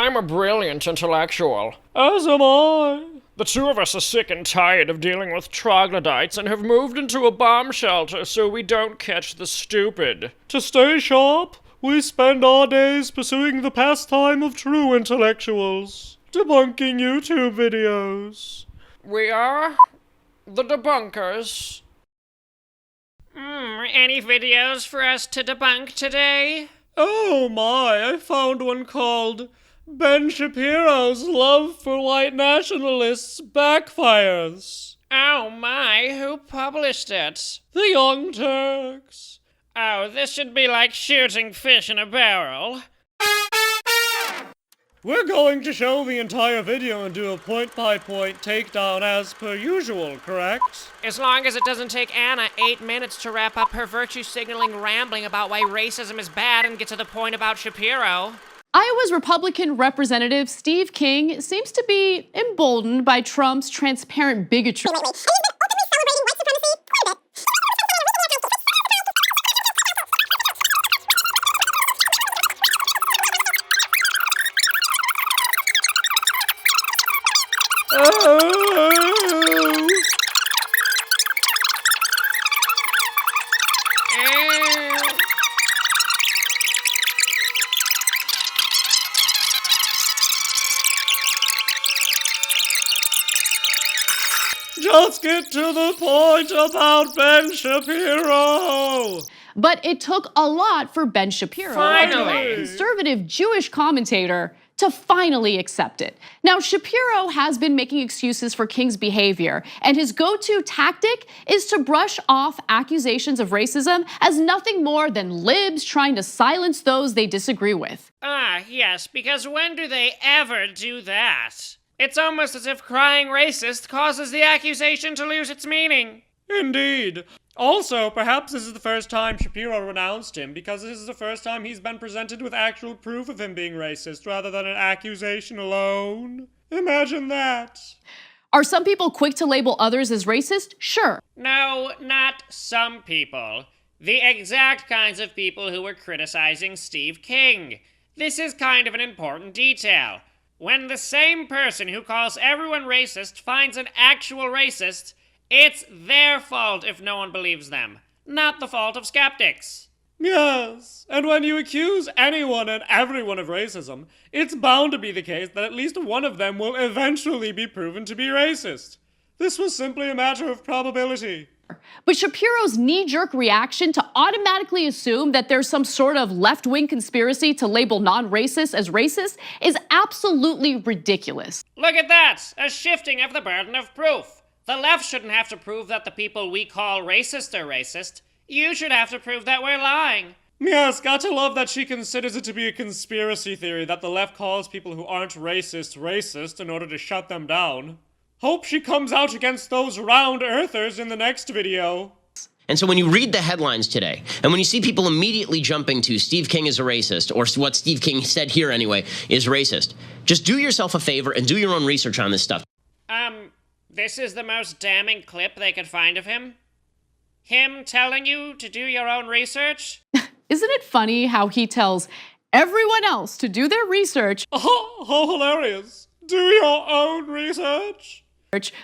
I'm a brilliant intellectual. As am I. The two of us are sick and tired of dealing with troglodytes and have moved into a bomb shelter so we don't catch the stupid. To stay sharp, we spend our days pursuing the pastime of true intellectuals, debunking YouTube videos. We are the Debunkers. Any videos for us to debunk today? Oh my, I found one called Ben Shapiro's love for white nationalists backfires. Oh my, who published it? The Young Turks. Oh, this should be like shooting fish in a barrel. We're going to show the entire video and do a point-by-point takedown as per usual, correct? As long as it doesn't take Anna 8 minutes to wrap up her virtue-signaling rambling about why racism is bad and get to the point about Shapiro. Iowa's Republican Representative Steve King seems to be emboldened by Trump's transparent bigotry. Just get to the point about Ben Shapiro! But it took a lot for Ben Shapiro, Finally! a conservative Jewish commentator, to finally accept it. Now, Shapiro has been making excuses for King's behavior, and his go-to tactic is to brush off accusations of racism as nothing more than libs trying to silence those they disagree with. Ah, yes, because when do they ever do that? It's almost as if crying racist causes the accusation to lose its meaning. Indeed. Also, perhaps this is the first time Shapiro renounced him, because this is the first time he's been presented with actual proof of him being racist, rather than an accusation alone. Imagine that. Are some people quick to label others as racist? Sure. No, not some people. The exact kinds of people who were criticizing Steve King. This is kind of an important detail. When the same person who calls everyone racist finds an actual racist, it's their fault if no one believes them, not the fault of skeptics. Yes, and when you accuse anyone and everyone of racism, it's bound to be the case that at least one of them will eventually be proven to be racist. This was simply a matter of probability. But Shapiro's knee-jerk reaction to automatically assume that there's some sort of left-wing conspiracy to label non-racists as racist is absolutely ridiculous. Look at that, a shifting of the burden of proof. The left shouldn't have to prove that the people we call racist are racist. You should have to prove that we're lying. Yes, got to love that she considers it to be a conspiracy theory that the left calls people who aren't racist in order to shut them down. Hope she comes out against those round earthers in the next video. And so when you read the headlines today, and when you see people immediately jumping to Steve King is a racist, or what Steve King said here anyway is racist, just do yourself a favor and do your own research on this stuff. This is the most damning clip they could find of him? Him telling you to do your own research? Isn't it funny how he tells everyone else to do their research? Oh, how hilarious. Do your own research.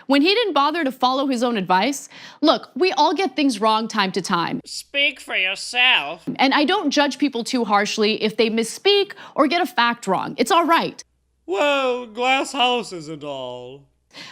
When he didn't bother to follow his own advice? Look, we all get things wrong time to time. Speak for yourself. And I don't judge people too harshly if they misspeak or get a fact wrong. It's all right. Well, glass houses and all.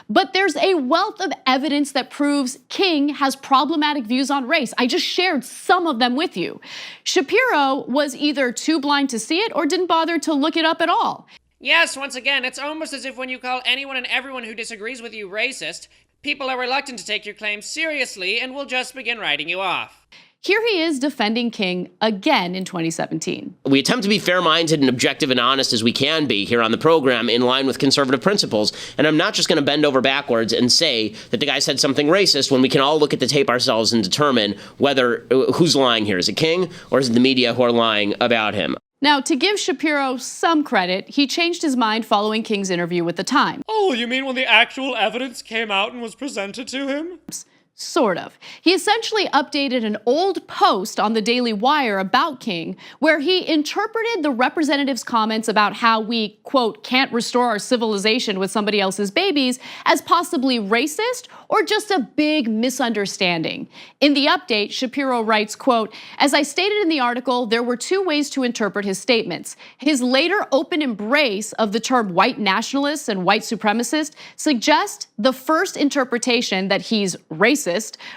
But there's a wealth of evidence that proves King has problematic views on race. I just shared some of them with you. Shapiro was either too blind to see it or didn't bother to look it up at all. Yes, once again, it's almost as if when you call anyone and everyone who disagrees with you racist, people are reluctant to take your claims seriously and will just begin writing you off. Here he is defending King again in 2017. We attempt to be fair-minded and objective and honest as we can be here on the program in line with conservative principles. And I'm not just going to bend over backwards and say that the guy said something racist when we can all look at the tape ourselves and determine whether who's lying here. Is it King or is it the media who are lying about him? Now, to give Shapiro some credit, he changed his mind following King's interview with The Times. Oh, you mean when the actual evidence came out and was presented to him? Sort of. He essentially updated an old post on the Daily Wire about King, where he interpreted the representative's comments about how we, quote, can't restore our civilization with somebody else's babies as possibly racist or just a big misunderstanding. In the update, Shapiro writes, quote, as I stated in the article, there were two ways to interpret his statements. His later open embrace of the term white nationalists and white supremacists suggests the first interpretation, that he's racist,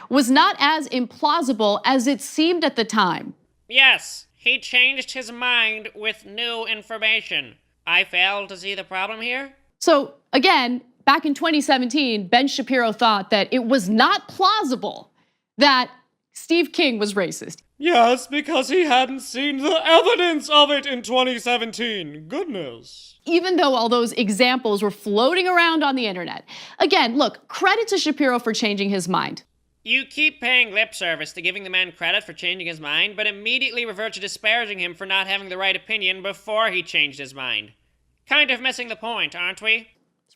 was not as implausible as it seemed at the time. Yes, he changed his mind with new information. I fail to see the problem here. So again, back in 2017, Ben Shapiro thought that it was not plausible that Steve King was racist. Yes, because he hadn't seen the evidence of it in 2017. Goodness. Even though all those examples were floating around on the internet. Again, look, credit to Shapiro for changing his mind. You keep paying lip service to giving the man credit for changing his mind, but immediately revert to disparaging him for not having the right opinion before he changed his mind. Kind of missing the point, aren't we?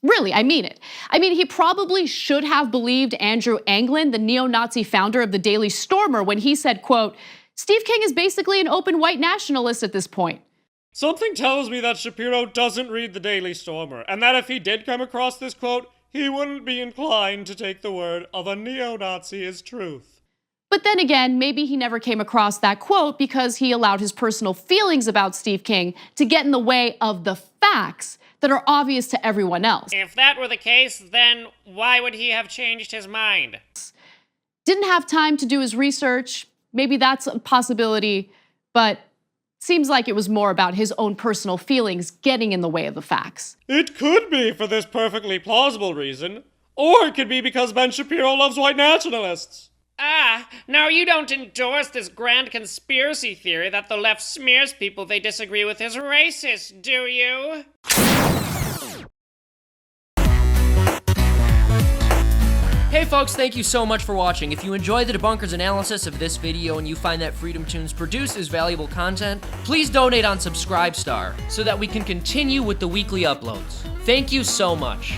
Really, I mean it. I mean, he probably should have believed Andrew Anglin, the neo-Nazi founder of the Daily Stormer, when he said, quote, Steve King is basically an open white nationalist at this point. Something tells me that Shapiro doesn't read the Daily Stormer, and that if he did come across this quote, he wouldn't be inclined to take the word of a neo-Nazi as truth. But then again, maybe he never came across that quote because he allowed his personal feelings about Steve King to get in the way of the facts that are obvious to everyone else. If that were the case, then why would he have changed his mind? Didn't have time to do his research. Maybe that's a possibility, but seems like it was more about his own personal feelings getting in the way of the facts. It could be for this perfectly plausible reason, or it could be because Ben Shapiro loves white nationalists. Ah, now you don't endorse this grand conspiracy theory that the left smears people they disagree with as racist, do you? Hey folks, thank you so much for watching. If you enjoyed the Debunkers analysis of this video and you find that FreedomToons produces valuable content, please donate on Subscribestar so that we can continue with the weekly uploads. Thank you so much.